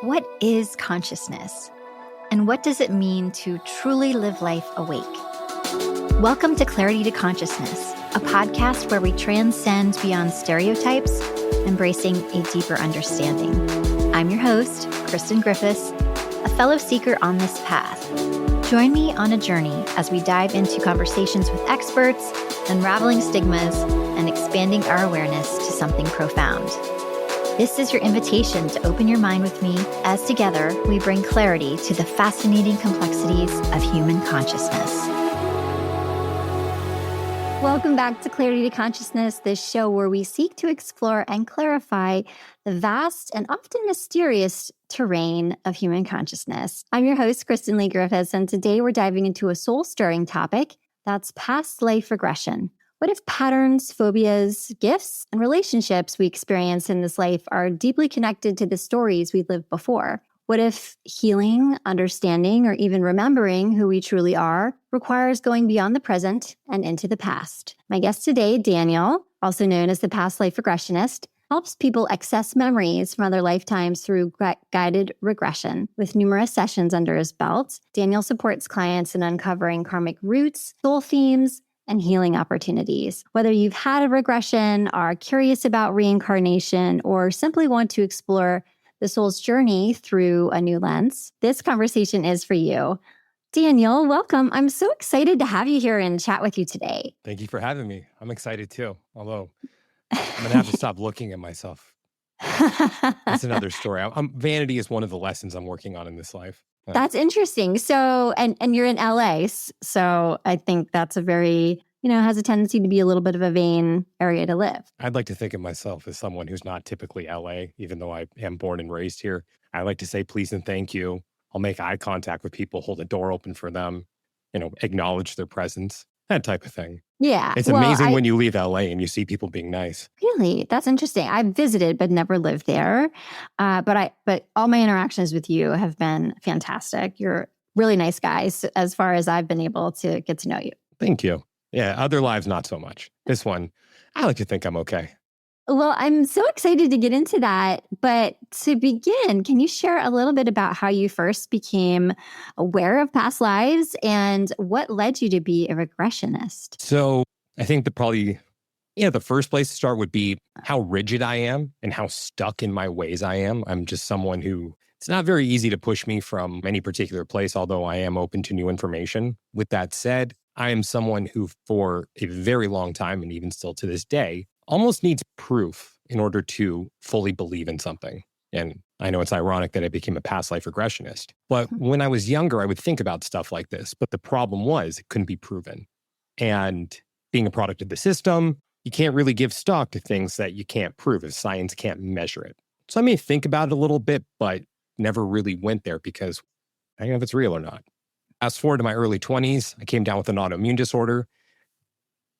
What is consciousness? And what does it mean to truly live life awake? Welcome to Clarity to Consciousness, a podcast where we transcend beyond stereotypes, embracing a deeper understanding. I'm your host, Kristen Griffiths, a fellow seeker on this path. Join me on a journey as we dive into conversations with experts, unraveling stigmas, and expanding our awareness to something profound. This is your invitation to open your mind with me as together we bring clarity to the fascinating complexities of human consciousness. Welcome back to Clarity to Consciousness, this show where we seek to explore and clarify the vast and often mysterious terrain of human consciousness. I'm your host, Kristen Leigh Griffiths, and today we're diving into a soul-stirring topic that's past life regression. What if patterns, phobias, gifts, and relationships we experience in this life are deeply connected to the stories we lived before? What if healing, understanding, or even remembering who we truly are requires going beyond the present and into the past? My guest today, Daniel, also known as the Past Life Regressionist, helps people access memories from other lifetimes through guided regression. With numerous sessions under his belt, Daniel supports clients in uncovering karmic roots, soul themes, and healing opportunities. Whether you've had a regression, are curious about reincarnation, or simply want to explore the soul's journey through a new lens, this conversation is for you. Daniel, welcome. I'm so excited to have you here and chat with you today. Thank you for having me. I'm excited too, although I'm going to have to stop looking at myself. That's another story. Vanity is one of the lessons I'm working on in this life. That's interesting. So, and you're in LA, so I think that's a very, has a tendency to be a little bit of a vain area to live. I'd like to think of myself as someone who's not typically LA, even though I am born and raised here. I like to say please and thank you. I'll make eye contact with people, hold the door open for them, acknowledge their presence, that type of thing. Yeah. It's amazing when you leave LA and you see people being nice. Really? That's interesting. I've visited, but never lived there. But all my interactions with you have been fantastic. You're really nice guys as far as I've been able to get to know you. Thank you. Yeah. Other lives, not so much. This one, I like to think I'm okay. Well, I'm so excited to get into that. But to begin, can you share a little bit about how you first became aware of past lives and what led you to be a regressionist? So I think the first place to start would be how rigid I am and how stuck in my ways I am. I'm just someone who, it's not very easy to push me from any particular place, although I am open to new information. With that said, I am someone who for a very long time, and even still to this day, almost needs proof in order to fully believe in something. And I know it's ironic that I became a past life regressionist. But when I was younger, I would think about stuff like this. But the problem was it couldn't be proven. And being a product of the system, you can't really give stock to things that you can't prove if science can't measure it. So I may think about it a little bit, but never really went there because I don't know if it's real or not. Fast forward to my early 20s, I came down with an autoimmune disorder.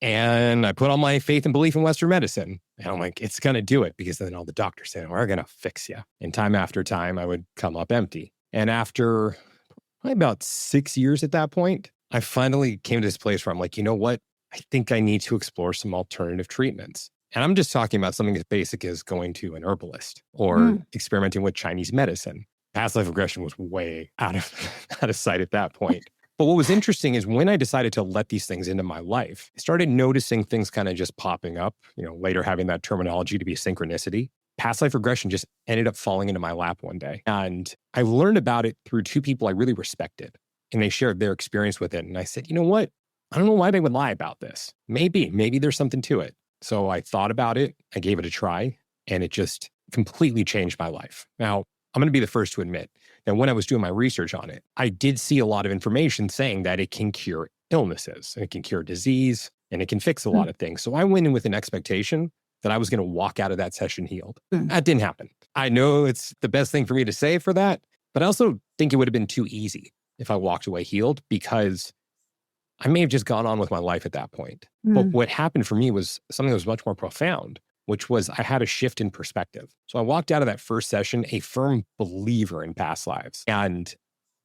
And I put all my faith and belief in Western medicine. And I'm like, it's going to do it, because then all the doctors say, we're going to fix you. And time after time, I would come up empty. And after about 6 years at that point, I finally came to this place where I'm like, you know what? I think I need to explore some alternative treatments. And I'm just talking about something as basic as going to an herbalist or experimenting with Chinese medicine. Past life regression was way out of sight at that point. But what was interesting is when I decided to let these things into my life, I started noticing things kind of just popping up, later having that terminology to be synchronicity. Past life regression just ended up falling into my lap one day. And I learned about it through two people I really respected. And they shared their experience with it. And I said, you know what? I don't know why they would lie about this. Maybe there's something to it. So I thought about it. I gave it a try. And it just completely changed my life. Now, I'm going to be the first to admit that when I was doing my research on it, I did see a lot of information saying that it can cure illnesses, and it can cure disease, and it can fix a lot of things. So I went in with an expectation that I was going to walk out of that session healed. That didn't happen. I know it's the best thing for me to say for that, but I also think it would have been too easy if I walked away healed, because I may have just gone on with my life at that point. But what happened for me was something that was much more profound, which was I had a shift in perspective. So I walked out of that first session a firm believer in past lives. And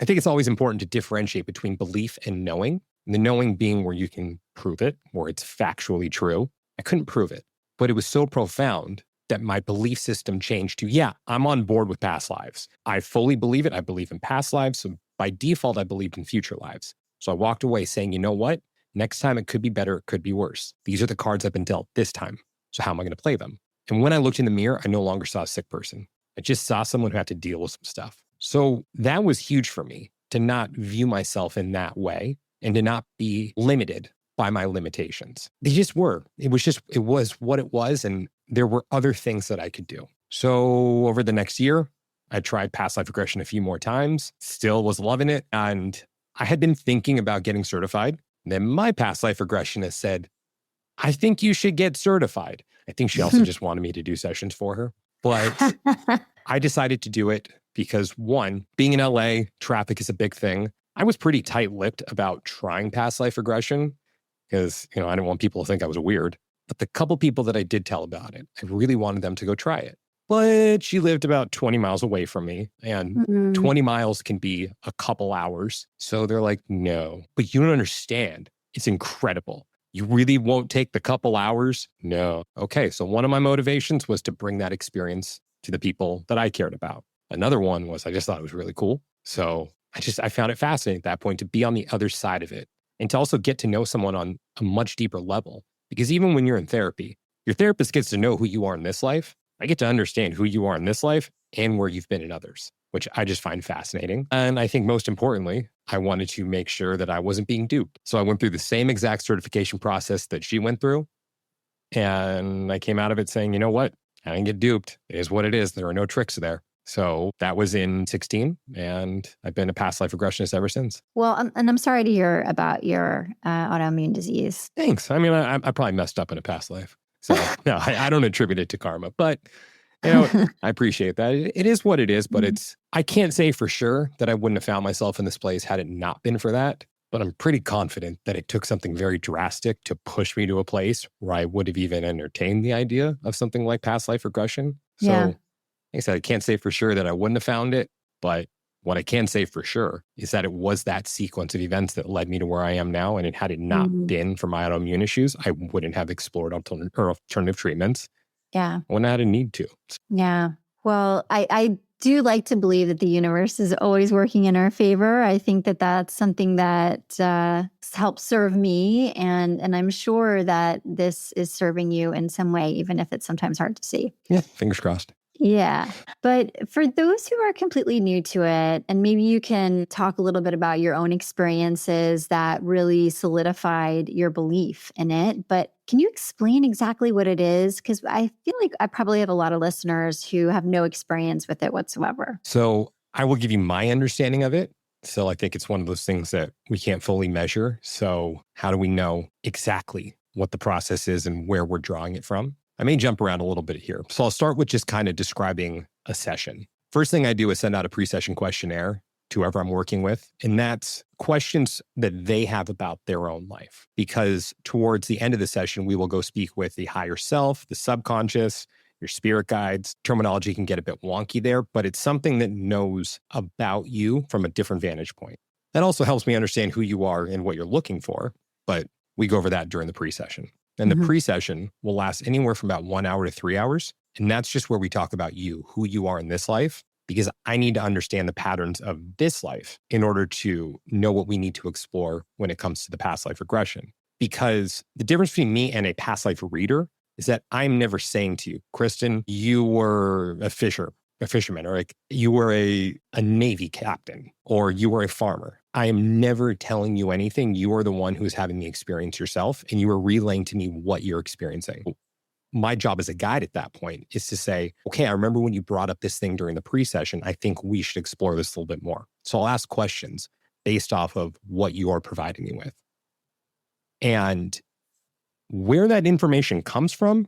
I think it's always important to differentiate between belief and knowing. The knowing being where you can prove it, where it's factually true. I couldn't prove it, but it was so profound that my belief system changed to, yeah, I'm on board with past lives. I fully believe it. I believe in past lives. So by default, I believed in future lives. So I walked away saying, you know what? Next time it could be better. It could be worse. These are the cards I've been dealt this time. So how am I going to play them? And when I looked in the mirror, I no longer saw a sick person. I just saw someone who had to deal with some stuff. So that was huge for me, to not view myself in that way and to not be limited by my limitations. They just were. It was what it was. And there were other things that I could do. So over the next year, I tried past life regression a few more times, still was loving it. And I had been thinking about getting certified. And then my past life regressionist said, I think you should get certified. I think she also just wanted me to do sessions for her. But I decided to do it because, one, being in LA, traffic is a big thing. I was pretty tight-lipped about trying past life regression because, I didn't want people to think I was weird. But the couple people that I did tell about it, I really wanted them to go try it. But she lived about 20 miles away from me, and 20 miles can be a couple hours. So they're like, no, but you don't understand. It's incredible. You really won't take the couple hours? No. Okay, so one of my motivations was to bring that experience to the people that I cared about. Another one was I just thought it was really cool. So I found it fascinating at that point to be on the other side of it and to also get to know someone on a much deeper level. Because even when you're in therapy, your therapist gets to know who you are in this life. I get to understand who you are in this life and where you've been in others, which I just find fascinating. And I think most importantly, I wanted to make sure that I wasn't being duped. So I went through the same exact certification process that she went through. And I came out of it saying, you know what? I didn't get duped. It is what it is. There are no tricks there. So that was in 2016, and I've been a past life regressionist ever since. Well, and I'm sorry to hear about your autoimmune disease. Thanks. I mean, I probably messed up in a past life. So no, I don't attribute it to karma, but I appreciate that. It is what it is, but I can't say for sure that I wouldn't have found myself in this place had it not been for that. But I'm pretty confident that it took something very drastic to push me to a place where I would have even entertained the idea of something like past life regression. So like I said, I can't say for sure that I wouldn't have found it, but what I can say for sure is that it was that sequence of events that led me to where I am now. And had it not been for my autoimmune issues, I wouldn't have explored alternative treatments. Yeah. I wouldn't have had a need to. Yeah. Well, I do like to believe that the universe is always working in our favor. I think that that's something that helps serve me. And I'm sure that this is serving you in some way, even if it's sometimes hard to see. Yeah. Fingers crossed. Yeah. But for those who are completely new to it, and maybe you can talk a little bit about your own experiences that really solidified your belief in it. But can you explain exactly what it is? Because I feel like I probably have a lot of listeners who have no experience with it whatsoever. So I will give you my understanding of it. So I think it's one of those things that we can't fully measure. So how do we know exactly what the process is and where we're drawing it from? I may jump around a little bit here. So I'll start with just kind of describing a session. First thing I do is send out a pre-session questionnaire to whoever I'm working with. And that's questions that they have about their own life. Because towards the end of the session, we will go speak with the higher self, the subconscious, your spirit guides. Terminology can get a bit wonky there, but it's something that knows about you from a different vantage point. That also helps me understand who you are and what you're looking for. But we go over that during the pre-session. And the pre-session will last anywhere from about 1 hour to 3 hours. And that's just where we talk about you, who you are in this life, because I need to understand the patterns of this life in order to know what we need to explore when it comes to the past life regression. Because the difference between me and a past life reader is that I'm never saying to you, Kristen, you were a fisherman, or like you were a Navy captain, or you were a farmer. I am never telling you anything. You are the one who's having the experience yourself, and you are relaying to me what you're experiencing. My job as a guide at that point is to say, okay, I remember when you brought up this thing during the pre-session. I think we should explore this a little bit more. So I'll ask questions based off of what you are providing me with. And where that information comes from,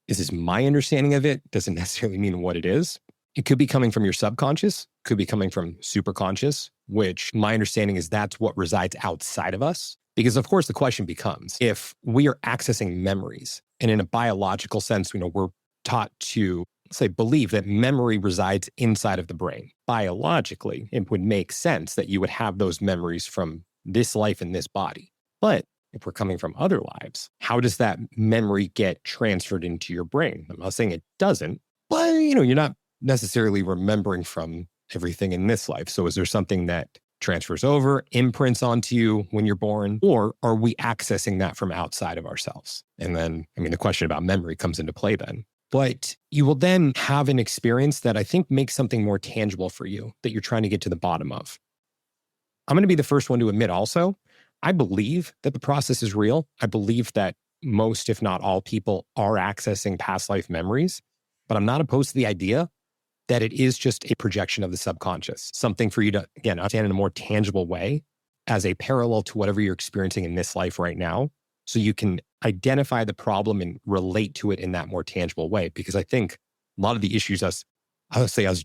is this my understanding of it? Doesn't necessarily mean what it is. It could be coming from your subconscious, could be coming from superconscious, which my understanding is that's what resides outside of us. Because of course the question becomes, if we are accessing memories, and in a biological sense, we're taught to, say, believe that memory resides inside of the brain. Biologically, it would make sense that you would have those memories from this life in this body. But if we're coming from other lives, how does that memory get transferred into your brain? I'm not saying it doesn't, but you're not necessarily remembering from everything in this life. So is there something that transfers over, imprints onto you when you're born, or are we accessing that from outside of ourselves? And then, the question about memory comes into play then. But you will then have an experience that I think makes something more tangible for you that you're trying to get to the bottom of. I'm going to be the first one to admit also, I believe that the process is real. I believe that most, if not all people are accessing past life memories, but I'm not opposed to the idea that it is just a projection of the subconscious, something for you to, again, understand in a more tangible way as a parallel to whatever you're experiencing in this life right now. So you can identify the problem and relate to it in that more tangible way. Because I think a lot of the issues us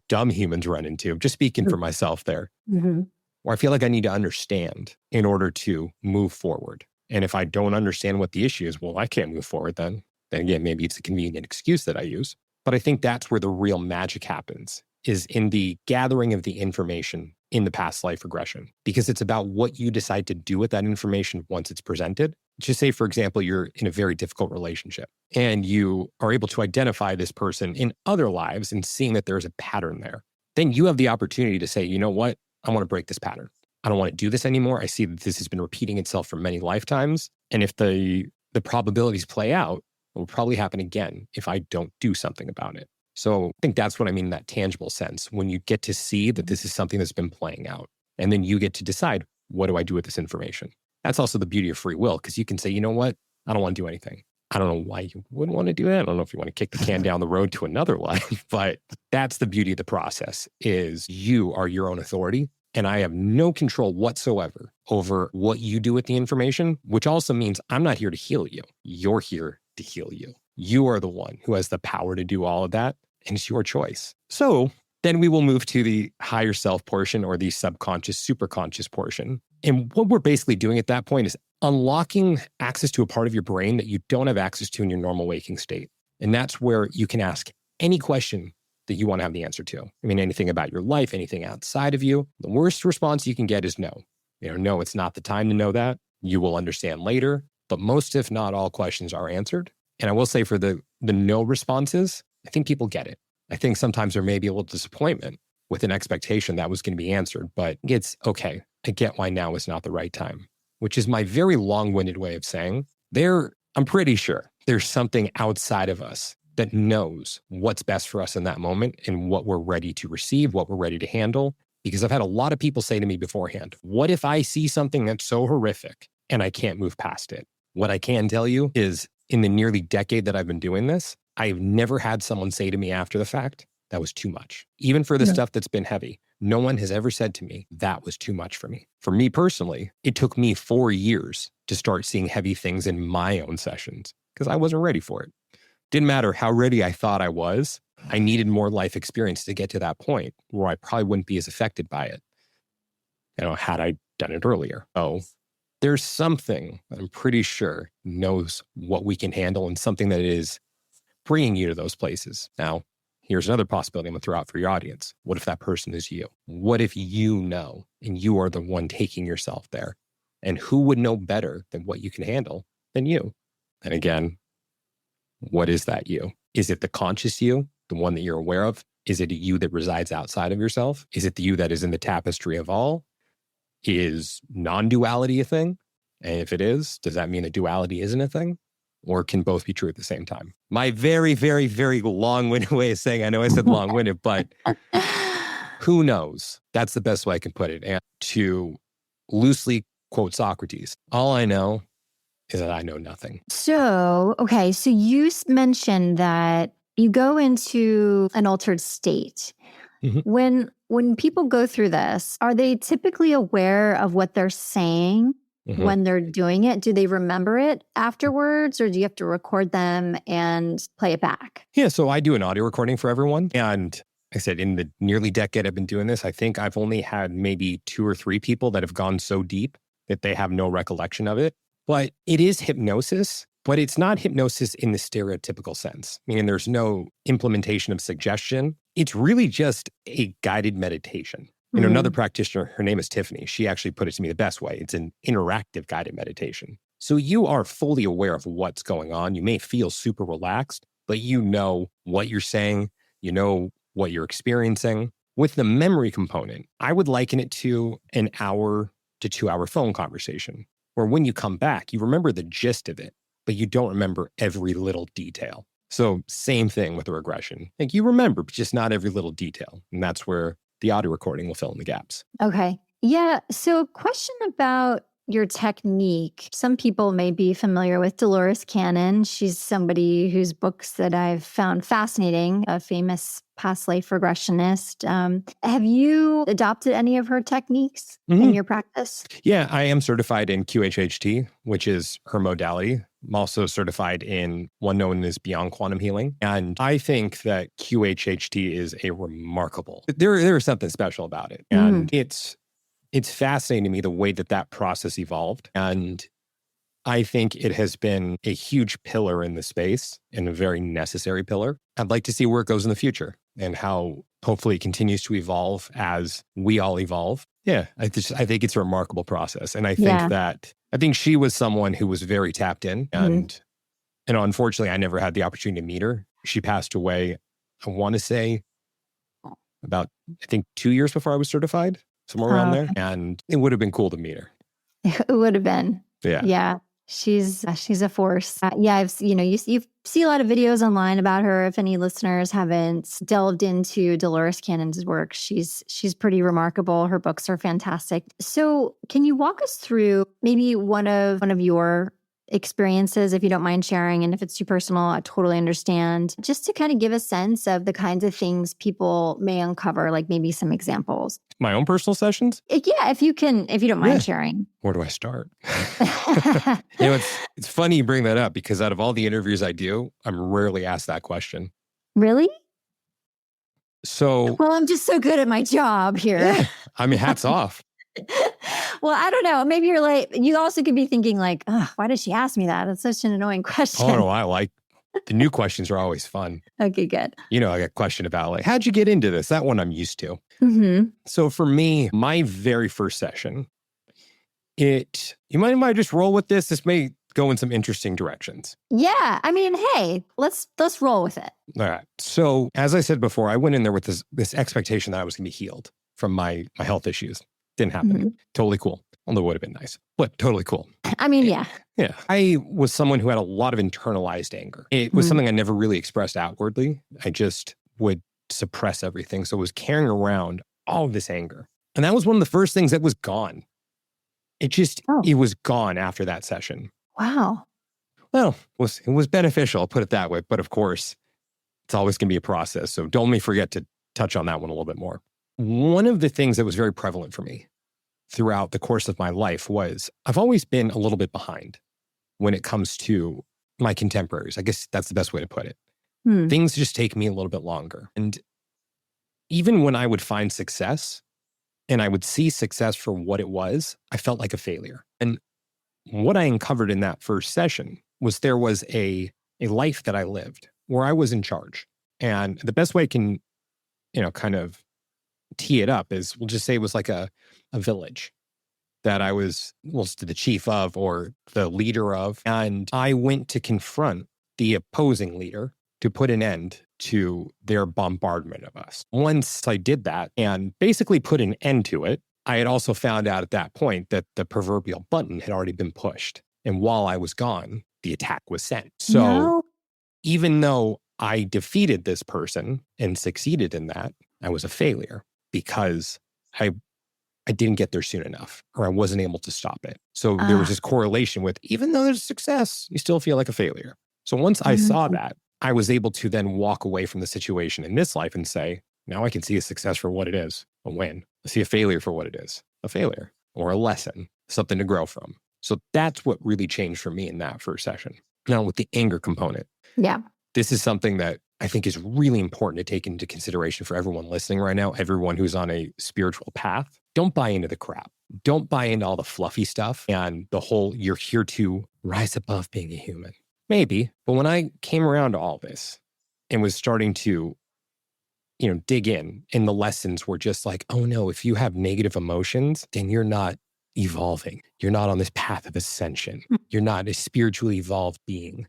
dumb humans run into, just speaking for myself there, where I feel like I need to understand in order to move forward. And if I don't understand what the issue is, well, I can't move forward then. Then again, maybe it's a convenient excuse that I use. But I think that's where the real magic happens, is in the gathering of the information in the past life regression, because it's about what you decide to do with that information once it's presented. Just say, for example, you're in a very difficult relationship and you are able to identify this person in other lives and seeing that there's a pattern there. Then you have the opportunity to say, you know what? I want to break this pattern. I don't want to do this anymore. I see that this has been repeating itself for many lifetimes. And if the probabilities play out, it will probably happen again if I don't do something about it. So I think that's what I mean in that tangible sense, when you get to see that this is something that's been playing out. And then you get to decide, what do I do with this information? That's also the beauty of free will, because you can say, you know what? I don't want to do anything. I don't know why you wouldn't want to do that. I don't know if you want to kick the can down the road to another life, but that's the beauty of the process, is you are your own authority. And I have no control whatsoever over what you do with the information, which also means I'm not here to heal you. You're here to heal you. You are the one who has the power to do all of that, and it's your choice. So then we will move to the higher self portion, or the subconscious, superconscious portion. And what we're basically doing at that point is unlocking access to a part of your brain that you don't have access to in your normal waking state. And that's where you can ask any question that you want to have the answer to. Anything about your life, anything outside of you. The worst response you can get is no. No, it's not the time to know that. You will understand later. But most, if not all, questions are answered. And I will say, for the no responses, I think people get it. I think sometimes there may be a little disappointment with an expectation that was going to be answered, but it's okay. I get why now is not the right time, which is my very long-winded way of saying I'm pretty sure there's something outside of us that knows what's best for us in that moment and what we're ready to receive, what we're ready to handle. Because I've had a lot of people say to me beforehand, what if I see something that's so horrific and I can't move past it? What I can tell you is, in the nearly decade that I've been doing this, I've never had someone say to me after the fact, that was too much. Even for the stuff that's been heavy, no one has ever said to me, that was too much for me. For me personally, it took me 4 years to start seeing heavy things in my own sessions because I wasn't ready for it. Didn't matter how ready I thought I was. I needed more life experience to get to that point where I probably wouldn't be as affected by it, had I done it earlier. Oh, there's something that I'm pretty sure knows what we can handle, and something that is bringing you to those places. Now, here's another possibility I'm going to throw out for your audience. What if that person is you? What if you know, and you are the one taking yourself there? And who would know better than what you can handle than you? And again, what is that you? Is it the conscious you, the one that you're aware of? Is it a you that resides outside of yourself? Is it the you that is in the tapestry of all? Is non-duality a thing? And if it is, does that mean that duality isn't a thing? Or can both be true at the same time? My very, very, very long-winded way of saying, I know I said long-winded, but who knows? That's the best way I can put it. And to loosely quote Socrates, all I know is that I know nothing. So you mentioned that you go into an altered state. Mm-hmm. When people go through this, are they typically aware of what they're saying when they're doing it? Do they remember it afterwards, or do you have to record them and play it back? Yeah, so I do an audio recording for everyone. And I said, in the nearly decade I've been doing this, I think I've only had maybe 2 or 3 people that have gone so deep that they have no recollection of it. But it is hypnosis, but it's not hypnosis in the stereotypical sense, meaning there's no implementation of suggestion. It's really just a guided meditation. Another practitioner, her name is Tiffany. She actually put it to me the best way. It's an interactive guided meditation. So you are fully aware of what's going on. You may feel super relaxed, but you know what you're saying, you know what you're experiencing. With the memory component, I would liken it to an hour to 2 hour phone conversation, where when you come back, you remember the gist of it, but you don't remember every little detail. So same thing with a regression. Like you remember, but just not every little detail. And that's where the audio recording will fill in the gaps. Okay. Yeah. So, question about your technique. Some people may be familiar with Dolores Cannon. She's somebody whose books that I've found fascinating, a famous past life regressionist. Have you adopted any of her techniques in your practice? Yeah, I am certified in QHHT, which is her modality. I'm also certified in one known as Beyond Quantum Healing. And I think that QHHT is a remarkable, there is something special about it. And it's fascinating to me the way that process evolved. And I think it has been a huge pillar in the space and a very necessary pillar. I'd like to see where it goes in the future and how hopefully it continues to evolve as we all evolve. Yeah, I think it's a remarkable process. And I think she was someone who was very tapped in. And unfortunately, I never had the opportunity to meet her. She passed away, I want to say, about, I think 2 years before I was certified, somewhere around there. And it would have been cool to meet her. It would have been. Yeah. Yeah. She's a force. You see a lot of videos online about her. If any listeners haven't delved into Dolores Cannon's work, she's pretty remarkable. Her books are fantastic. So can you walk us through maybe one of your experiences, if you don't mind sharing? And if it's too personal, I totally understand. Just to kind of give a sense of the kinds of things people may uncover, like maybe some examples. My own personal sessions? Yeah, if you don't mind sharing. Where do I start? It's funny you bring that up because out of all the interviews I do, I'm rarely asked that question. Really? So, well, I'm just so good at my job here. Yeah. I mean, hats off. Well, I don't know. Maybe you're like, you also could be thinking like, oh, why did she ask me that? That's such an annoying question. Oh, no, I like the new questions are always fun. Okay, good. I got a question about like, how'd you get into this? That one I'm used to. Mm-hmm. So for me, my very first session, you might just roll with this. This may go in some interesting directions. Yeah. I mean, hey, let's roll with it. All right. So as I said before, I went in there with this expectation that I was going to be healed from my health issues. Didn't happen. Mm-hmm. Totally cool. Although it would have been nice, but totally cool. I mean, yeah. Yeah. I was someone who had a lot of internalized anger. It was something I never really expressed outwardly. I just would suppress everything. So I was carrying around all of this anger. And that was one of the first things that was gone. It was gone after that session. Wow. Well, it was beneficial, I'll put it that way. But of course, it's always going to be a process. So don't let me forget to touch on that one a little bit more. One of the things that was very prevalent for me throughout the course of my life was I've always been a little bit behind when it comes to my contemporaries. I guess that's the best way to put it. Things just take me a little bit longer. And even when I would find success and I would see success for what it was, I felt like a failure. And what I uncovered in that first session was there was a life that I lived where I was in charge. And the best way I can, kind of tee it up is we'll just say it was like a village that I was the chief of or the leader of. And I went to confront the opposing leader to put an end to their bombardment of us. Once I did that and basically put an end to it, I had also found out at that point that the proverbial button had already been pushed. And while I was gone, the attack was sent. So even though I defeated this person and succeeded in that, I was a failure because I didn't get there soon enough or I wasn't able to stop it. So there was this correlation with even though there's success, you still feel like a failure. So once I saw that, I was able to then walk away from the situation in this life and say, now I can see a success for what it is, a win. I see a failure for what it is, a failure or a lesson, something to grow from. So that's what really changed for me in that first session. Now with the anger component. Yeah. This is something that I think is really important to take into consideration for everyone listening right now, everyone who's on a spiritual path. Don't buy into the crap. Don't buy into all the fluffy stuff and the whole you're here to rise above being a human. Maybe, but when I came around to all this and was starting to, dig in, and the lessons were just like, oh no, if you have negative emotions, then you're not evolving. You're not on this path of ascension. You're not a spiritually evolved being.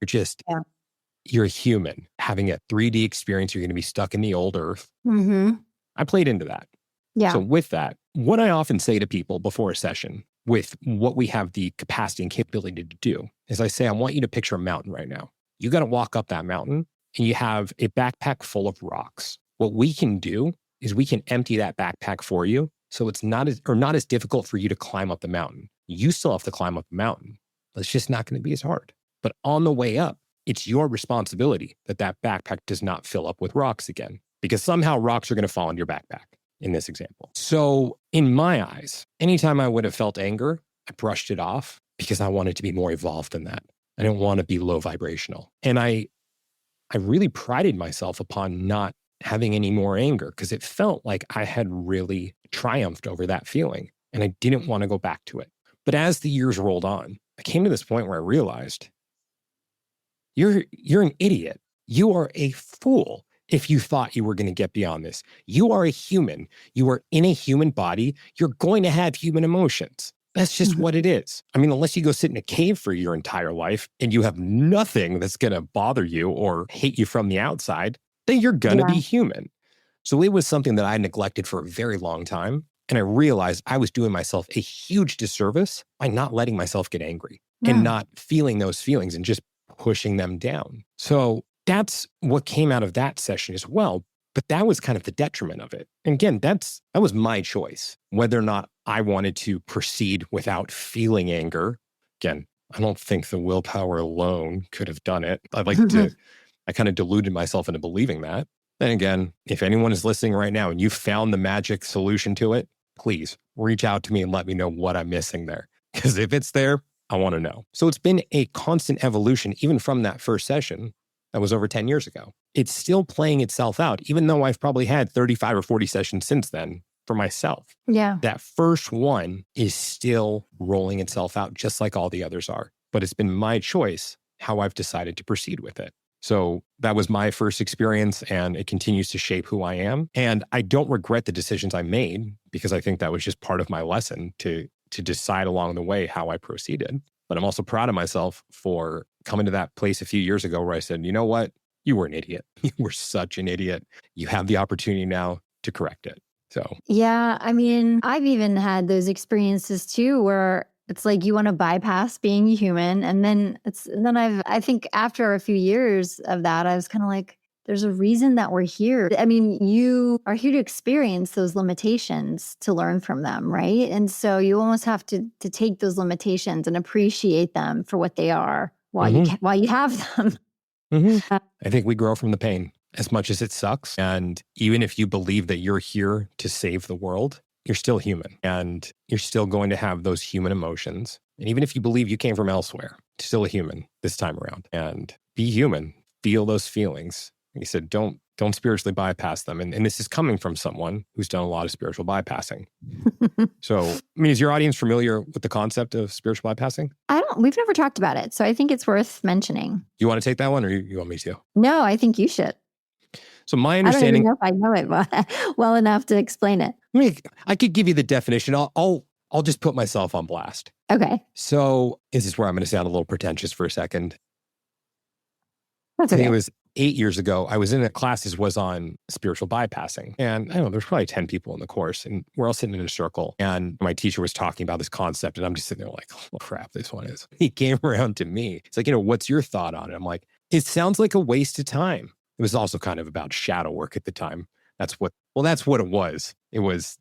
You're a human having a 3D experience. You're going to be stuck in the old earth. Mm-hmm. I played into that. Yeah. So with that, what I often say to people before a session with what we have the capacity and capability to do is I say, I want you to picture a mountain right now. You got to walk up that mountain and you have a backpack full of rocks. What we can do is we can empty that backpack for you. So it's not as difficult for you to climb up the mountain. You still have to climb up the mountain, but it's just not going to be as hard. But on the way up, it's your responsibility that that backpack does not fill up with rocks again, because somehow rocks are going to fall in your backpack in this example. So in my eyes, anytime I would have felt anger, I brushed it off because I wanted to be more evolved than that. I didn't want to be low vibrational. And I really prided myself upon not having any more anger because it felt like I had really triumphed over that feeling and I didn't want to go back to it. But as the years rolled on, I came to this point where I realized you're an idiot. You are a fool if you thought you were going to get beyond this. You are a human. You are in a human body. You're going to have human emotions. That's just what it is. I mean, unless you go sit in a cave for your entire life and you have nothing that's going to bother you or hate you from the outside, then you're going to be human. So it was something that I neglected for a very long time. And I realized I was doing myself a huge disservice by not letting myself get angry and not feeling those feelings and just pushing them down. So that's what came out of that session as well. But that was kind of the detriment of it. And again, that was my choice, whether or not I wanted to proceed without feeling anger. Again, I don't think the willpower alone could have done it. I kind of deluded myself into believing that. Then again, if anyone is listening right now and you found the magic solution to it, please reach out to me and let me know what I'm missing there. Because if it's there, I want to know. So it's been a constant evolution, even from that first session that was over 10 years ago. It's still playing itself out, even though I've probably had 35 or 40 sessions since then for myself. Yeah. That first one is still rolling itself out just like all the others are. But it's been my choice how I've decided to proceed with it. So that was my first experience and it continues to shape who I am. And I don't regret the decisions I made because I think that was just part of my lesson to decide along the way how I proceeded. But I'm also proud of myself for coming to that place a few years ago where I said, you know what? You were an idiot. You were such an idiot. You have the opportunity now to correct it. So, yeah, I mean, I've even had those experiences too, where it's like you want to bypass being human. And then I think after a few years of that, I was kind of like, there's a reason that we're here. I mean, you are here to experience those limitations to learn from them, right? And so you almost have to take those limitations and appreciate them for what they are while you have them. I think we grow from the pain as much as it sucks. And even if you believe that you're here to save the world, you're still human and you're still going to have those human emotions. And even if you believe you came from elsewhere, you're still a human this time around. And be human, feel those feelings. Like you said, don't spiritually bypass them. And this is coming from someone who's done a lot of spiritual bypassing. So, I mean, is your audience familiar with the concept of spiritual bypassing? We've never talked about it. So I think it's worth mentioning. You want to take that one or you want me to? No, I think you should. So my understanding... I don't even know if I know it well enough to explain it. I could give you the definition. I'll just put myself on blast. Okay. So this is where I'm going to sound a little pretentious for a second. That's I okay. think it was 8 years ago. I was in a class that was on spiritual bypassing. And I don't know, there's probably 10 people in the course. And we're all sitting in a circle. And my teacher was talking about this concept. And I'm just sitting there like, oh, crap, this one is. He came around to me. It's like, what's your thought on it? I'm like, it sounds like a waste of time. It was also kind of about shadow work at the time. That's what it was. It was,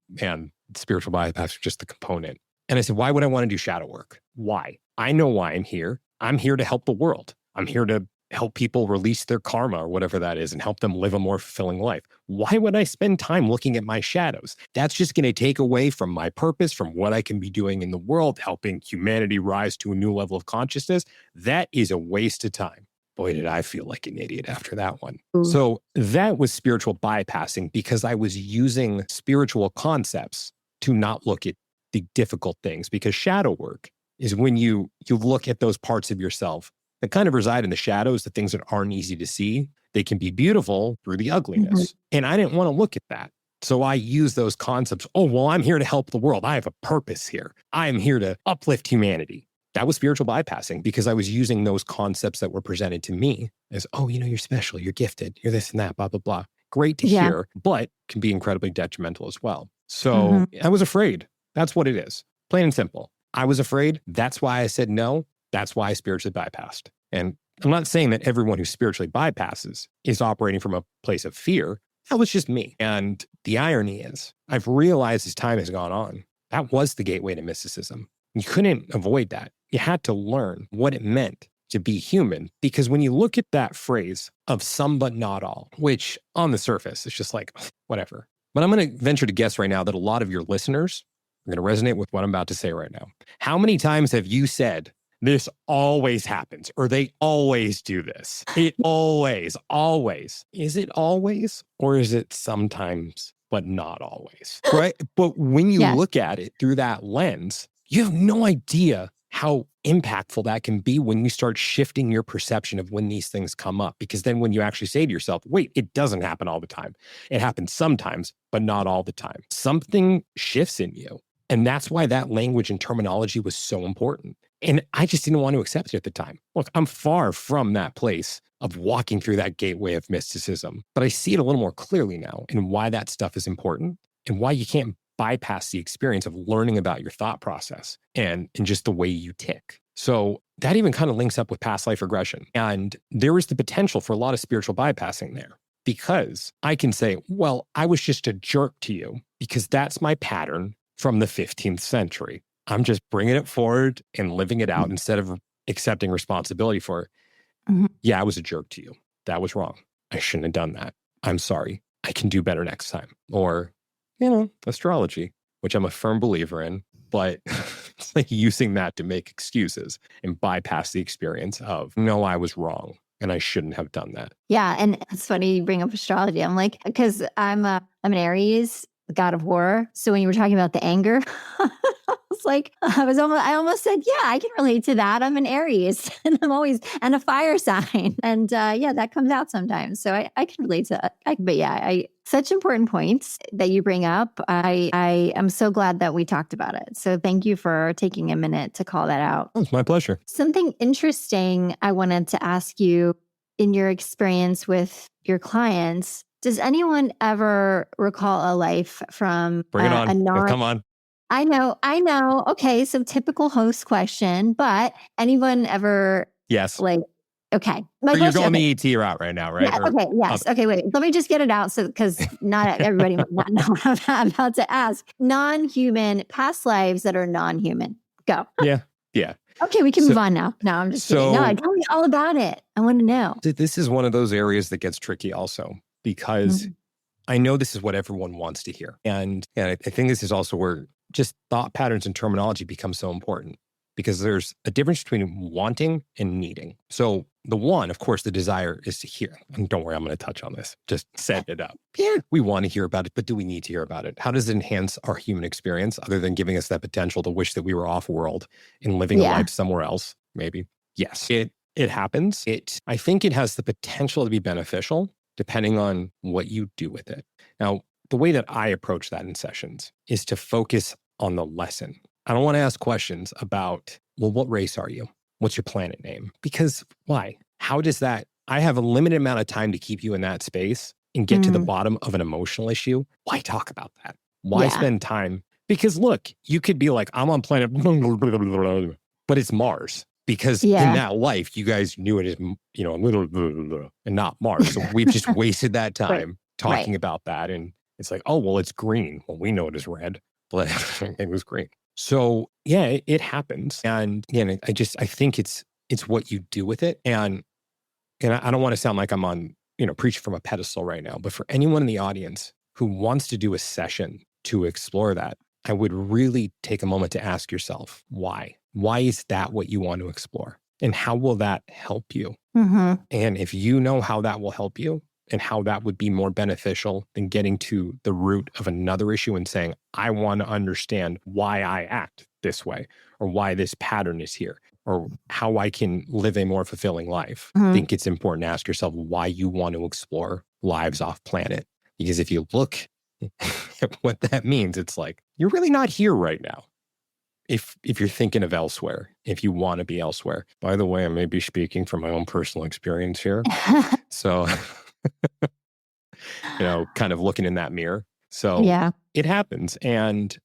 spiritual bypass was just the component. And I said, why would I want to do shadow work? Why? I know why I'm here. I'm here to help the world. I'm here to help people release their karma or whatever that is and help them live a more fulfilling life. Why would I spend time looking at my shadows? That's just going to take away from my purpose, from what I can be doing in the world, helping humanity rise to a new level of consciousness. That is a waste of time. Boy, did I feel like an idiot after that one. Ooh. So that was spiritual bypassing because I was using spiritual concepts to not look at the difficult things, because shadow work is when you look at those parts of yourself that kind of reside in the shadows, the things that aren't easy to see. They can be beautiful through the ugliness. And I didn't want to look at that. So I use those concepts. Oh, well, I'm here to help the world. I have a purpose here. I'm here to uplift humanity. That was spiritual bypassing because I was using those concepts that were presented to me as, oh, you're special, you're gifted, you're this and that, blah, blah, blah. Great to hear, but can be incredibly detrimental as well. So I was afraid. That's what it is. Plain and simple. I was afraid. That's why I said no. That's why I spiritually bypassed. And I'm not saying that everyone who spiritually bypasses is operating from a place of fear. That was just me. And the irony is, I've realized as time has gone on, that was the gateway to mysticism. You couldn't avoid that. You had to learn what it meant to be human. Because when you look at that phrase of some but not all, which on the surface, it's just like, whatever. But I'm going to venture to guess right now that a lot of your listeners are going to resonate with what I'm about to say right now. How many times have you said, this always happens, or they always do this? It always. Is it always, or is it sometimes, but not always? Right? But when you look at it through that lens, you have no idea how impactful that can be when you start shifting your perception of when these things come up. Because then when you actually say to yourself, wait, it doesn't happen all the time. It happens sometimes, but not all the time. Something shifts in you. And that's why that language and terminology was so important. And I just didn't want to accept it at the time. Look, I'm far from that place of walking through that gateway of mysticism, but I see it a little more clearly now and why that stuff is important and why you can't bypass the experience of learning about your thought process and just the way you tick. So that even kind of links up with past life regression. And there is the potential for a lot of spiritual bypassing there because I can say, well, I was just a jerk to you because that's my pattern from the 15th century. I'm just bringing it forward and living it out instead of accepting responsibility for it. Yeah, I was a jerk to you. That was wrong. I shouldn't have done that. I'm sorry. I can do better next time. Or, astrology, which I'm a firm believer in, but it's like using that to make excuses and bypass the experience of, no, I was wrong and I shouldn't have done that. Yeah. And it's funny you bring up astrology. I'm like, because I'm an Aries, the god of war. So when you were talking about the anger, I almost said, yeah, I can relate to that. I'm an Aries and and a fire sign. And that comes out sometimes. So I can relate to that. Such important points that you bring up. I am so glad that we talked about it. So thank you for taking a minute to call that out. Oh, it's my pleasure. Something interesting I wanted to ask you in your experience with your clients. Does anyone ever recall a life from Bring it on. Come on. I know. Okay, so typical host question, but anyone ever? Yes. Okay. You're going the ET route right now, right? Yeah, okay, yes. Okay, wait. Let me just get it out because not everybody might not know what I'm about to ask. Non-human, past lives that are non-human. Go. Yeah. Okay, we can move on now. No, I'm just kidding. No, tell me all about it. I want to know. This is one of those areas that gets tricky also because I know this is what everyone wants to hear. And I think this is also where just thought patterns and terminology become so important because there's a difference between wanting and needing. So the one, of course, the desire is to hear. And don't worry, I'm going to touch on this. Just set it up. Yeah, we want to hear about it, but do we need to hear about it? How does it enhance our human experience other than giving us that potential to wish that we were off world and living a life somewhere else? Maybe. Yes, it happens. I think it has the potential to be beneficial depending on what you do with it. Now, the way that I approach that in sessions is to focus on the lesson. I don't want to ask questions about, well, what race are you? What's your planet name? Because why? How does that, I have a limited amount of time to keep you in that space and get to the bottom of an emotional issue. Why talk about that? Why spend time? Because look, you could be like, I'm on planet, but it's Mars. Because in that life, you guys knew it as, and not Mars. So we've just wasted that time talking about that. And it's like, oh, well, it's green. Well, we know it is red, but it was green. So yeah, it happens. And I think it's what you do with it. And I don't want to sound like I'm on, preaching from a pedestal right now, but for anyone in the audience who wants to do a session to explore that, I would really take a moment to ask yourself, why? Why is that what you want to explore? And how will that help you? And if you know how that will help you and how that would be more beneficial than getting to the root of another issue and saying, I want to understand why I act this way or why this pattern is here or how I can live a more fulfilling life, I think it's important to ask yourself why you want to explore lives off planet. Because if you look What that means, it's like, you're really not here right now. If you're thinking of elsewhere, if you want to be elsewhere. By the way, I may be speaking from my own personal experience here. So, kind of looking in that mirror. So Yeah. it happens, and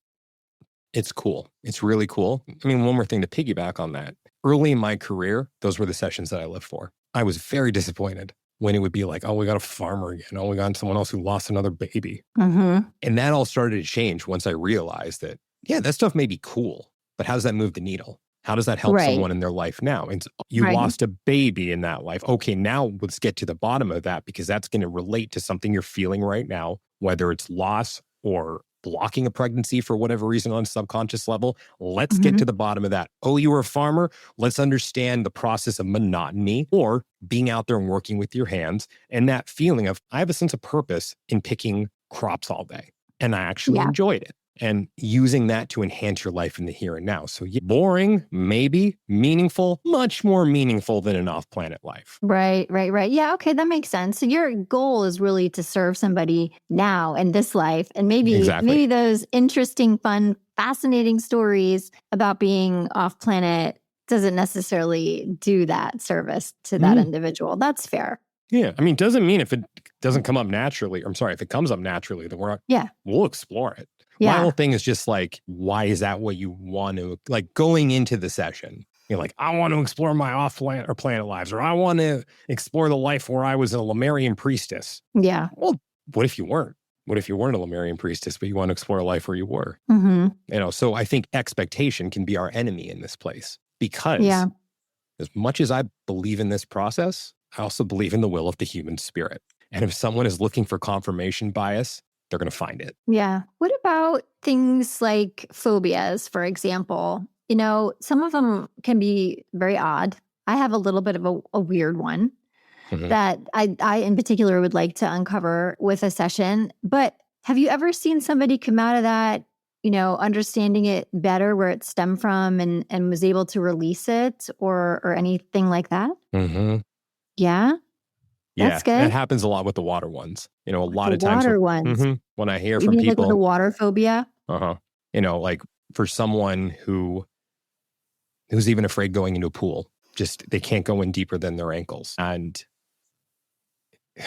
it's cool. It's really cool. I mean, one more thing to piggyback on that. Early in my career, those were the sessions that I lived for. I was very disappointed when it would be like, oh, we got a farmer again. Oh, we got someone else who lost another baby. Mm-hmm. And that all started to change once I realized that, yeah, that stuff may be cool, but how does that move the needle? How does that help Right. someone in their life now? And you Right. lost a baby in that life. Okay, now let's get to the bottom of that, because that's going to relate to something you're feeling right now, whether it's loss or blocking a pregnancy for whatever reason on a subconscious level. Let's get to the bottom of that. Oh, you were a farmer? Let's understand the process of monotony, or being out there and working with your hands, and that feeling of, I have a sense of purpose in picking crops all day, and I actually enjoyed it. And using that to enhance your life in the here and now. So boring, maybe. Meaningful, much more meaningful than an off-planet life. Right. Yeah, okay, that makes sense. So your goal is really to serve somebody now in this life, and maybe those interesting, fun, fascinating stories about being off-planet doesn't necessarily do that service to that individual. That's fair. Yeah. I mean, doesn't mean if it doesn't come up naturally, if it comes up naturally, then we'll explore it. Yeah. My whole thing is just like, why is that what you want to, like, going into the session? You're like, I want to explore my off-planet or planet lives, or I want to explore the life where I was a Lemurian priestess. Yeah. Well, what if you weren't? What if you weren't a Lemurian priestess, but you want to explore a life where you were? So I think expectation can be our enemy in this place, because as much as I believe in this process, I also believe in the will of the human spirit. And if someone is looking for confirmation bias, they're going to find it. Yeah. What about things like phobias, for example? Some of them can be very odd. I have a little bit of a weird one that I in particular would like to uncover with a session. But have you ever seen somebody come out of that, understanding it better, where it stemmed from, and was able to release it, or anything like that? Yeah. That's good. That happens a lot with the water ones. A lot of times water ones. When I hear You from mean people, like with the water phobia? like for someone who's even afraid going into a pool, just they can't go in deeper than their ankles. And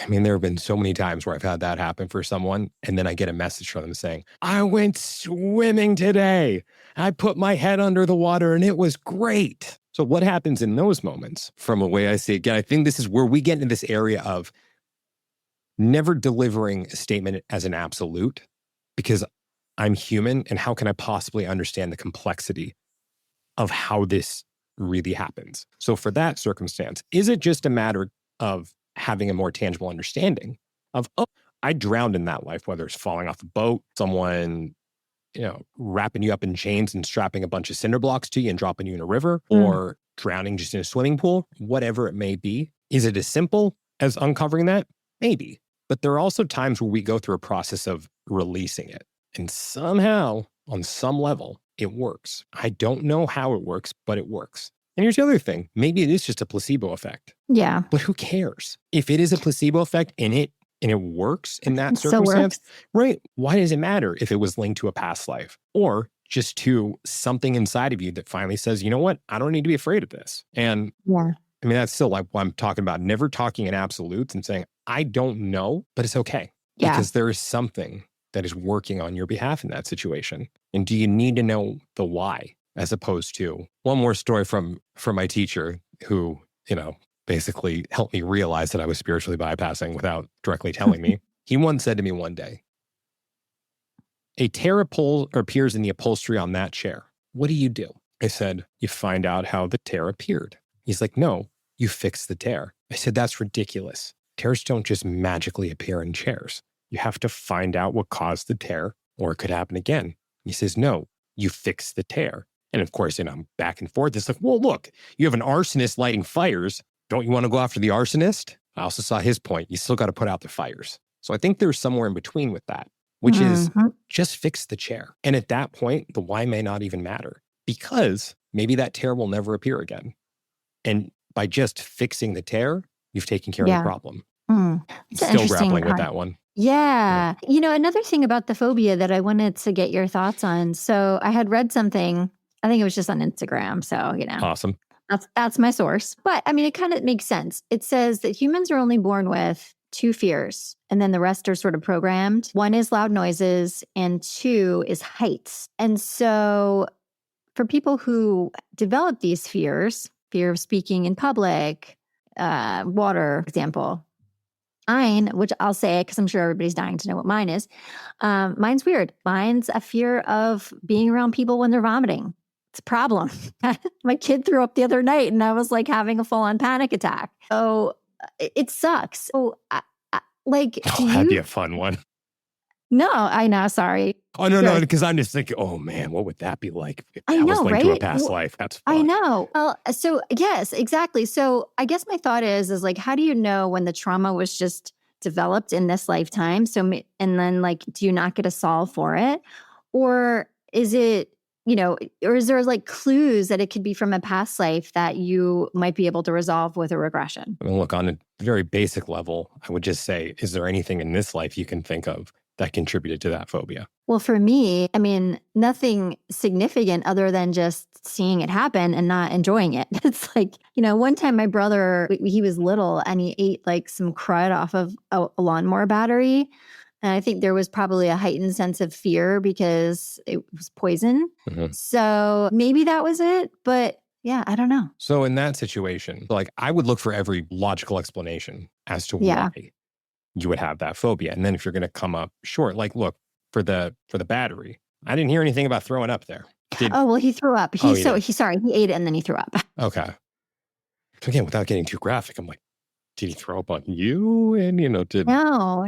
I mean, there have been so many times where I've had that happen for someone, and then I get a message from them saying, I went swimming today. I put my head under the water and it was great. So what happens in those moments, from a way I see it, again, I think this is where we get into this area of never delivering a statement as an absolute, because I'm human, and how can I possibly understand the complexity of how this really happens? So for that circumstance, is it just a matter of having a more tangible understanding of, oh, I drowned in that life, whether it's falling off a boat, someone wrapping you up in chains and strapping a bunch of cinder blocks to you and dropping you in a river, or drowning just in a swimming pool, whatever it may be. Is it as simple as uncovering that? Maybe. But there are also times where we go through a process of releasing it. And somehow, on some level, it works. I don't know how it works, but it works. And here's the other thing. Maybe it is just a placebo effect. Yeah. But who cares? If it is a placebo effect and it works in that circumstance, right? Why does it matter if it was linked to a past life, or just to something inside of you that finally says, you know what? I don't need to be afraid of this. And I mean, that's still like what I'm talking about, never talking in absolutes and saying, I don't know, but it's okay. Yeah. Because there is something that is working on your behalf in that situation. And do you need to know the why, as opposed to one more story from my teacher who, basically helped me realize that I was spiritually bypassing without directly telling me. He once said to me one day, a tear appears in the upholstery on that chair. What do? I said, you find out how the tear appeared. He's like, no, you fix the tear. I said, that's ridiculous. Tears don't just magically appear in chairs. You have to find out what caused the tear, or it could happen again. He says, no, you fix the tear. And of course, I'm back and forth. It's like, well, look, you have an arsonist lighting fires. Don't you want to go after the arsonist? I also saw his point. You still got to put out the fires. So I think there's somewhere in between with that, which is just fix the chair. And at that point, the why may not even matter, because maybe that tear will never appear again. And by just fixing the tear, you've taken care of the problem. It's Still grappling with that one. Yeah. Another thing about the phobia that I wanted to get your thoughts on. So I had read something, I think it was just on Instagram. So, Awesome. that's my source. But I mean, it kind of makes sense. It says that humans are only born with two fears, and then the rest are sort of programmed. One is loud noises, and two is heights. And so for people who develop these fears, fear of speaking in public, water, example, mine, which I'll say it because I'm sure everybody's dying to know what mine is. Mine's weird. Mine's a fear of being around people when they're vomiting. It's a problem. My kid threw up the other night and I was like having a full on panic attack. So it sucks. So That'd be a fun one. No, I know. Sorry. Oh, no, because I'm just thinking, oh man, what would that be like if I that know, was linked right? to a past life? That's fun. I know. Well, so yes, exactly. So I guess my thought is like, how do you know when the trauma was just developed in this lifetime? So, and then like, do you not get a solve for it? Or is it, or is there like clues that it could be from a past life that you might be able to resolve with a regression? I mean, look, on a very basic level, I would just say, is there anything in this life you can think of that contributed to that phobia? Well, for me, I mean, nothing significant other than just seeing it happen and not enjoying it. It's like, one time my brother, he was little and he ate like some crud off of a lawnmower battery. And I think there was probably a heightened sense of fear because it was poison. Mm-hmm. So maybe that was it. But yeah, I don't know. So in that situation, like I would look for every logical explanation as to why you would have that phobia. And then if you're going to come up short, like, look, for the battery, I didn't hear anything about throwing up there. Well, he threw up. He ate it and then he threw up. Okay. So again, without getting too graphic, I'm like, did he throw up on you? And No.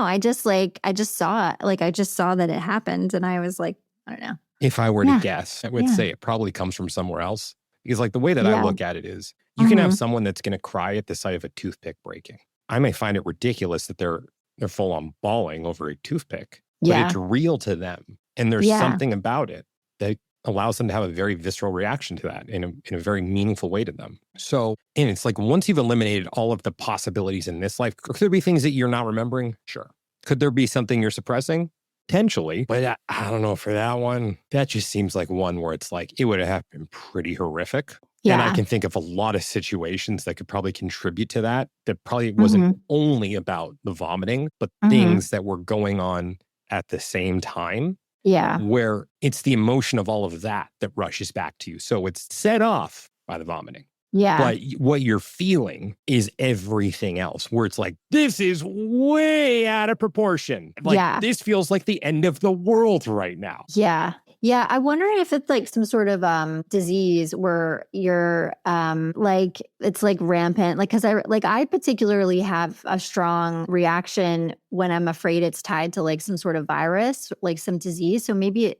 I just saw it. Like I just saw that it happened and I was like, I don't know. If I were to guess, I would say it probably comes from somewhere else. Because like the way that I look at it is you can have someone that's going to cry at the sight of a toothpick breaking. I may find it ridiculous that they're full on bawling over a toothpick, but it's real to them. And there's something about it that allows them to have a very visceral reaction to that in a very meaningful way to them. So, and it's like once you've eliminated all of the possibilities in this life, could there be things that you're not remembering? Sure. Could there be something you're suppressing? Potentially. But I don't know, for that one, that just seems like one where it's like, it would have been pretty horrific. Yeah. And I can think of a lot of situations that could probably contribute to that probably wasn't only about the vomiting, but things that were going on at the same time. Yeah. Where it's the emotion of all of that rushes back to you. So it's set off by the vomiting. Yeah. But what you're feeling is everything else, where it's like, this is way out of proportion. Like, this feels like the end of the world right now. Yeah. Yeah. I wonder if it's like some sort of disease where you're like, it's like rampant. Like, cause I particularly have a strong reaction when I'm afraid it's tied to like some sort of virus, like some disease. So maybe,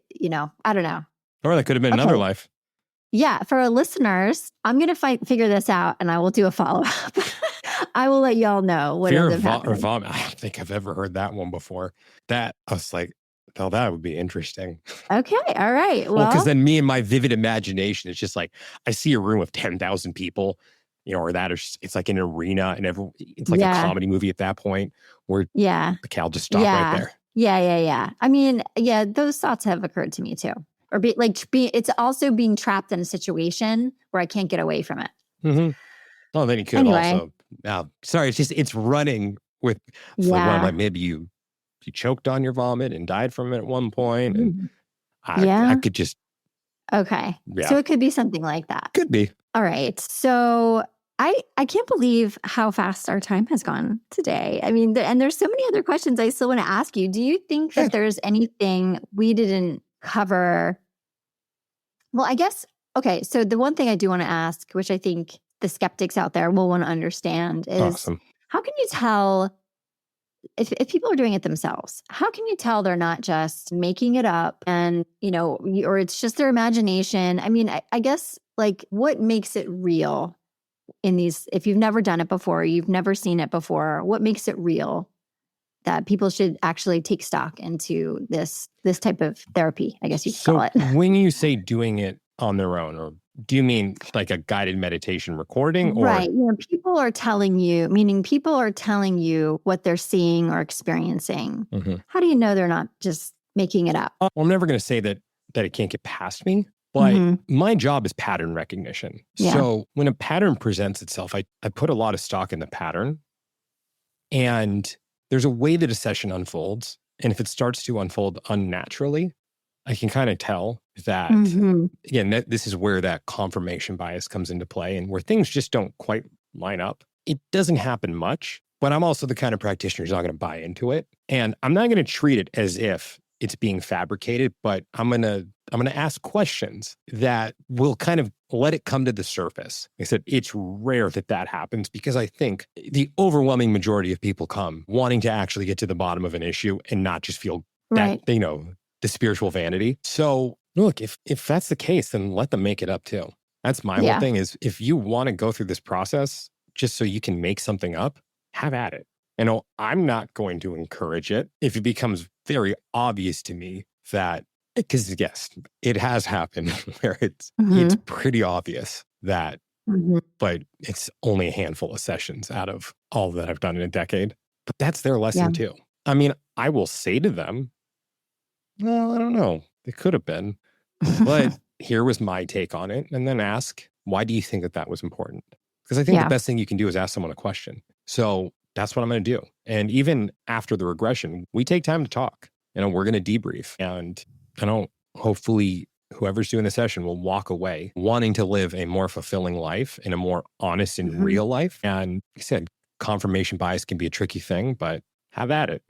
I don't know. Or that could have been another life. Yeah. For our listeners, I'm going to figure this out and I will do a follow-up. I will let y'all know what ends up happening. Or vomit. I don't think I've ever heard that one before. That, I was like, oh, that would be interesting. Okay. All right. Well, because then me and my vivid imagination, it's just like, I see a room of 10,000 people, or it's like an arena and it's like a comedy movie at that point where okay, I'll just stop right there. Yeah. I mean, those thoughts have occurred to me too. Or it's also being trapped in a situation where I can't get away from it. Mm-hmm. Oh, then you could also, sorry, it's running with, like maybe you choked on your vomit and died from it at one point. And I could just. Okay. Yeah. So it could be something like that. Could be. All right. So I can't believe how fast our time has gone today. I mean, and there's so many other questions I still want to ask you. Do you think that there's anything we didn't cover? Well, I guess, okay. So the one thing I do want to ask, which I think the skeptics out there will want to understand is how can you tell if people are doing it themselves, how can you tell they're not just making it up and, or it's just their imagination? I mean, I guess like what makes it real in these, if you've never done it before, you've never seen it before, what makes it real that people should actually take stock into this type of therapy, I guess you could call it? When you say doing it on their own or Do you mean like a guided meditation recording or? Right. People are telling you, meaning people are telling you what they're seeing or experiencing. How do you know they're not just making it up? Well, I'm never going to say that it can't get past me, but my job is pattern recognition. Yeah. So when a pattern presents itself, I put a lot of stock in the pattern. And there's a way that a session unfolds. And if it starts to unfold unnaturally, I can kind of tell that, again, this is where that confirmation bias comes into play and where things just don't quite line up. It doesn't happen much, but I'm also the kind of practitioner who's not going to buy into it. And I'm not going to treat it as if it's being fabricated, but I'm going to ask questions that will kind of let it come to the surface. I said, it's rare that happens because I think the overwhelming majority of people come wanting to actually get to the bottom of an issue and not just feel that, the spiritual vanity. So look, if that's the case, then let them make it up too. That's my whole thing is if you want to go through this process just so you can make something up, have at it. And I'm not going to encourage it if it becomes very obvious to me that, because yes, it has happened where it's pretty obvious that, but it's only a handful of sessions out of all that I've done in a decade. But that's their lesson too. I mean, I will say to them, well, I don't know. It could have been, but here was my take on it. And then ask, why do you think that was important? Because I think the best thing you can do is ask someone a question. So that's what I'm going to do. And even after the regression, we take time to talk. We're going to debrief. And hopefully whoever's doing the session will walk away wanting to live a more fulfilling life and a more honest and real life. And like I said, confirmation bias can be a tricky thing, but have at it.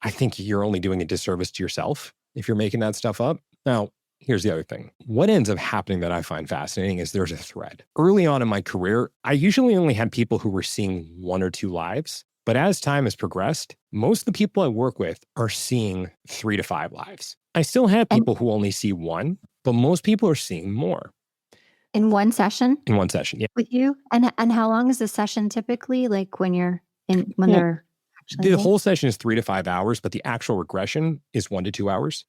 I think you're only doing a disservice to yourself if you're making that stuff up. Now, here's the other thing. What ends up happening that I find fascinating is there's a thread. Early on in my career, I usually only had people who were seeing 1 or 2 lives. But as time has progressed, most of the people I work with are seeing 3 to 5 lives. I still have people who only see 1, but most people are seeing more. In one session? In one session, yeah. With you? And how long is the session typically? Like when they're actually the whole session is 3 to 5 hours, but the actual regression is 1 to 2 hours.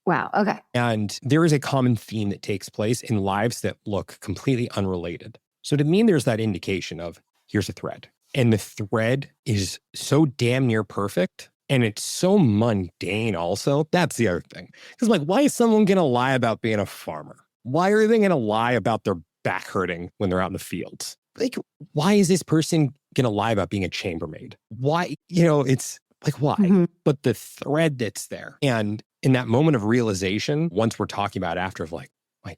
Wow. Okay. And there is a common theme that takes place in lives that look completely unrelated. So to me, there's that indication of here's a thread. And the thread is so damn near perfect. And it's so mundane also. That's the other thing. Because why is someone going to lie about being a farmer? Why are they going to lie about their back hurting when they're out in the fields? Why is this person going to lie about being a chambermaid? Why? It's why? But the thread that's there. And in that moment of realization, once we're talking about after of my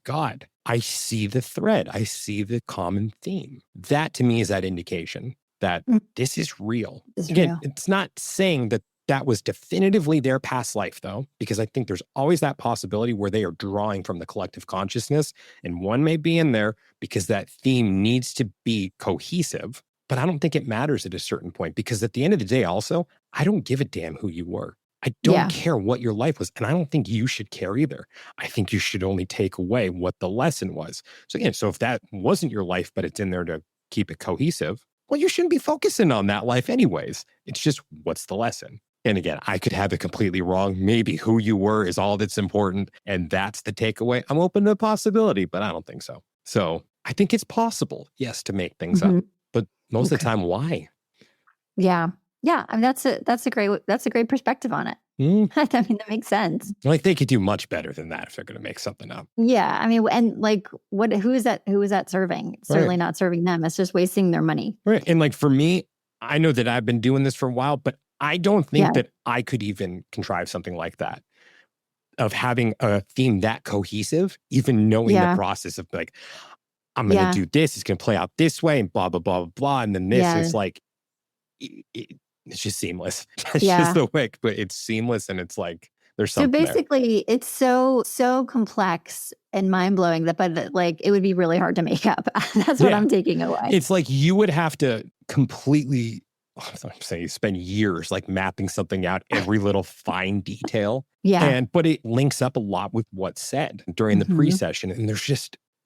God, I see the thread. I see the common theme. That to me is that indication that this is real. Again, it's not saying that was definitively their past life though, because I think there's always that possibility where they are drawing from the collective consciousness and one may be in there because that theme needs to be cohesive, but I don't think it matters at a certain point because at the end of the day also, I don't give a damn who you were. I don't care what your life was. And I don't think you should care either. I think you should only take away what the lesson was. So again, if that wasn't your life, but it's in there to keep it cohesive, well, you shouldn't be focusing on that life anyways. It's just, what's the lesson? And again, I could have it completely wrong. Maybe who you were is all that's important. And that's the takeaway. I'm open to the possibility, but I don't think so. So I think it's possible, yes, to make things up. But most of the time, why? Yeah. Yeah. I mean, that's a great perspective on it. I mean, that makes sense. They could do much better than that if they're going to make something up. Yeah. I mean, and who is that serving? It's certainly not serving them. It's just wasting their money. Right. And for me, I know that I've been doing this for a while, but I don't think that I could even contrive something like that of having a theme that cohesive, even knowing the process of I'm going to do this, it's going to play out this way and blah, blah, blah, blah. And then this is it's just seamless. It's just the way, but it's seamless and it's there's something So basically it's so complex and mind-blowing but it would be really hard to make up. That's what I'm taking away. It's you would have to completely, I'm saying, spend years mapping something out, every little fine detail. Yeah. But it links up a lot with what's said during the pre-session. And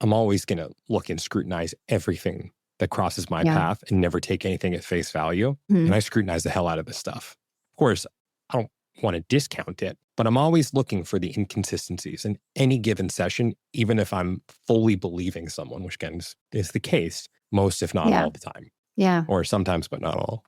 I'm always going to look and scrutinize everything that crosses my path and never take anything at face value. And I scrutinize the hell out of this stuff. Of course, I don't want to discount it, But I'm always looking for the inconsistencies in any given session, even if I'm fully believing someone, which again is the case most, if not all the time. Yeah. Or sometimes, but not all.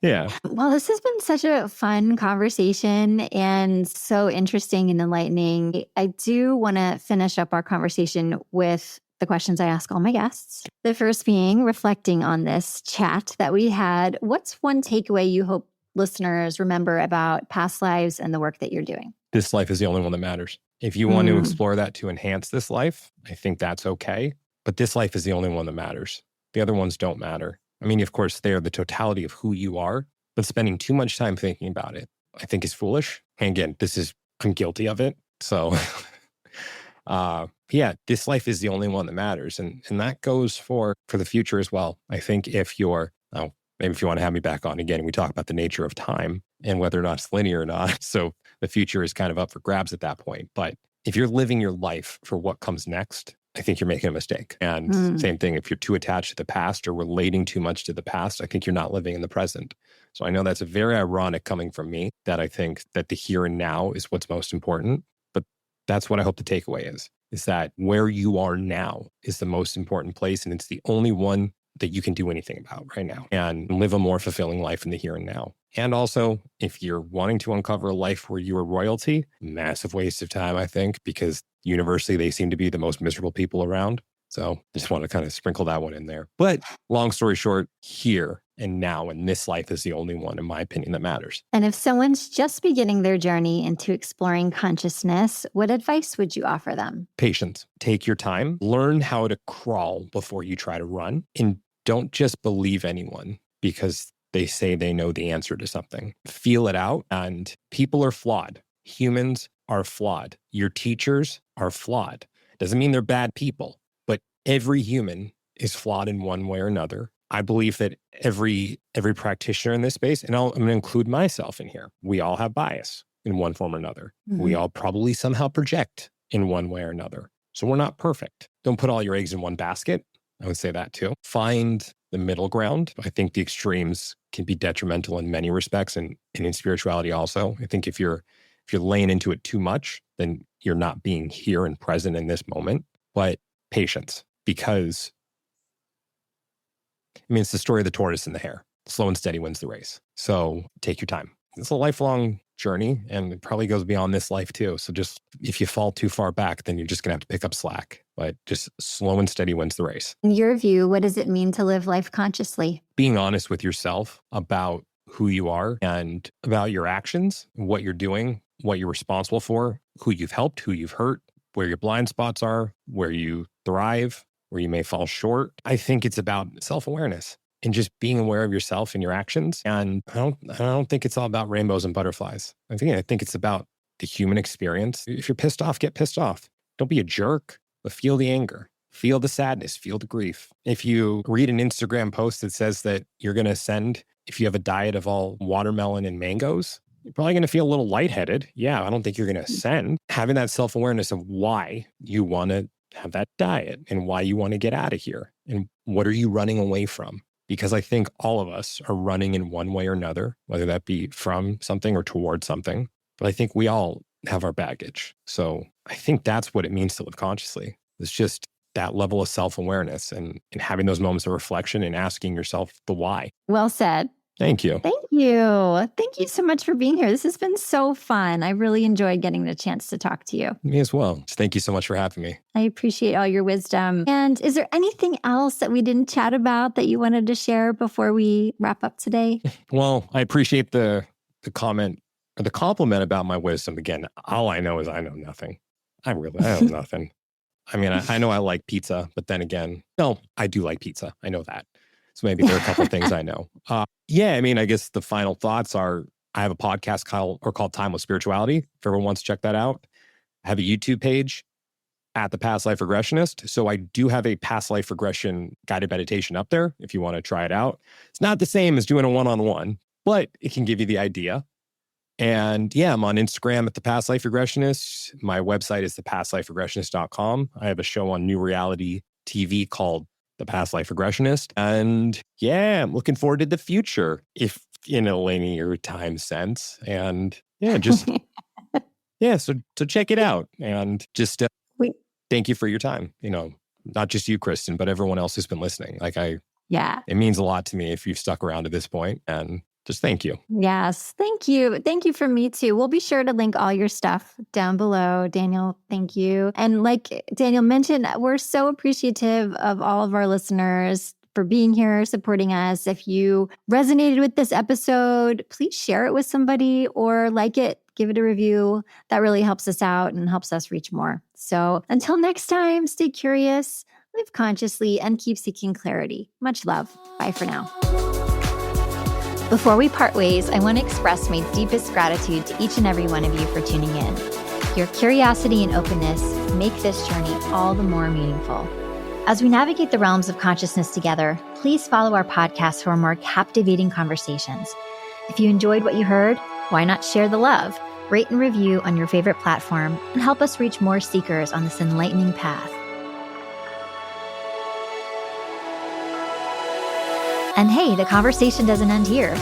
Yeah. Well, this has been such a fun conversation and so interesting and enlightening. I do want to finish up our conversation with the questions I ask all my guests. The first being, reflecting on this chat that we had, what's one takeaway you hope listeners remember about past lives and the work that you're doing? This life is the only one that matters. If you want to explore that to enhance this life, I think that's okay. But this life is the only one that matters. The other ones don't matter. I mean, of course, they are the totality of who you are, but spending too much time thinking about it, I think is foolish. And again, I'm guilty of it. So yeah, this life is the only one that matters. And that goes for the future as well. I think maybe if you want to have me back on again, we talk about the nature of time and whether or not it's linear or not. So the future is kind of up for grabs at that point. But if you're living your life for what comes next, I think you're making a mistake. And same thing, if you're too attached to the past or relating too much to the past, I think you're not living in the present. So I know that's very ironic coming from me, that I think that the here and now is what's most important. But that's what I hope the takeaway is that where you are now is the most important place. And it's the only one that you can do anything about right now and live a more fulfilling life in the here and now. And also, if you're wanting to uncover a life where you are royalty, massive waste of time, I think, because universally they seem to be the most miserable people around. So I just want to kind of sprinkle that one in there. But long story short, here and now and this life is the only one, in my opinion, that matters. And if someone's just beginning their journey into exploring consciousness, what advice would you offer them? Patience. Take your time. Learn how to crawl before you try to run. And don't just believe anyone because they say they know the answer to something. Feel it out. And people are flawed. Humans are flawed. Your teachers are flawed. Doesn't mean they're bad people, but every human is flawed in one way or another. I believe that every practitioner in this space, and I'm going to include myself in here, we all have bias in one form or another. We all probably somehow project in one way or another. So we're not perfect. Don't put all your eggs in one basket. I would say that too. Find the middle ground. I think the extremes can be detrimental in many respects, and in spirituality also. I think if you're laying into it too much, then you're not being here and present in this moment. But patience, because it's the story of the tortoise and the hare. Slow and steady wins the race. So take your time. It's a lifelong journey, and it probably goes beyond this life too. So just if you fall too far back, then you're just going to have to pick up slack. But just slow and steady wins the race. In your view, what does it mean to live life consciously? Being honest with yourself about who you are and about your actions, what you're doing, what you're responsible for, who you've helped, who you've hurt, where your blind spots are, where you thrive, where you may fall short. I think it's about self-awareness and just being aware of yourself and your actions. And I don't think it's all about rainbows and butterflies. I think it's about the human experience. If you're pissed off, get pissed off. Don't be a jerk, but feel the anger, feel the sadness, feel the grief. If you read an Instagram post that says that you're going to ascend if you have a diet of all watermelon and mangoes, you're probably going to feel a little lightheaded. Yeah, I don't think you're going to ascend. Having that self-awareness of why you want to have that diet and why you want to get out of here and what are you running away from? Because I think all of us are running in one way or another, whether that be from something or towards something. But I think we all have our baggage. So I think that's what it means to live consciously. It's just that level of self-awareness and having those moments of reflection and asking yourself the why. Well said. Thank you. Thank you. Thank you so much for being here. This has been so fun. I really enjoyed getting the chance to talk to you. Me as well. Thank you so much for having me. I appreciate all your wisdom. And is there anything else that we didn't chat about that you wanted to share before we wrap up today? Well, I appreciate the comment or the compliment about my wisdom. Again, all I know is I know nothing. I know nothing. I mean, I know I like pizza, but then again, no, I do like pizza. I know that. So maybe there are a couple of things I know. Yeah, I mean, I guess the final thoughts are I have a podcast called Time with Spirituality. If everyone wants to check that out. I have a YouTube page at the Past Life Regressionist. So I do have a past life regression guided meditation up there if you want to try it out. It's not the same as doing a one-on-one, but it can give you the idea. And yeah, I'm on Instagram at the Past Life Regressionist. My website is thepastliferegressionist.com. I have a show on New Reality TV called The Past Life Regressionist. And yeah, I'm looking forward to the future, if in a linear time sense. And Yeah, just so check it out and just thank you for your time. Not just you, Kristen, but everyone else who's been listening. It means a lot to me if you've stuck around to this point, and just thank you. Yes, thank you. Thank you from me too. We'll be sure to link all your stuff down below. Daniel, thank you. And like Daniel mentioned, we're so appreciative of all of our listeners for being here, supporting us. If you resonated with this episode, please share it with somebody or like it, give it a review. That really helps us out and helps us reach more. So until next time, stay curious, live consciously, and keep seeking clarity. Much love. Bye for now. Before we part ways, I want to express my deepest gratitude to each and every one of you for tuning in. Your curiosity and openness make this journey all the more meaningful. As we navigate the realms of consciousness together, please follow our podcast for more captivating conversations. If you enjoyed what you heard, why not share the love, rate and review on your favorite platform, and help us reach more seekers on this enlightening path. And hey, the conversation doesn't end here.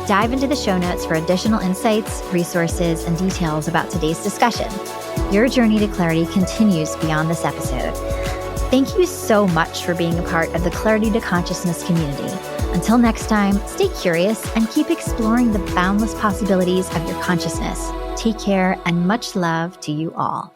Dive into the show notes for additional insights, resources, and details about today's discussion. Your journey to clarity continues beyond this episode. Thank you so much for being a part of the Clarity to Consciousness community. Until next time, stay curious and keep exploring the boundless possibilities of your consciousness. Take care and much love to you all.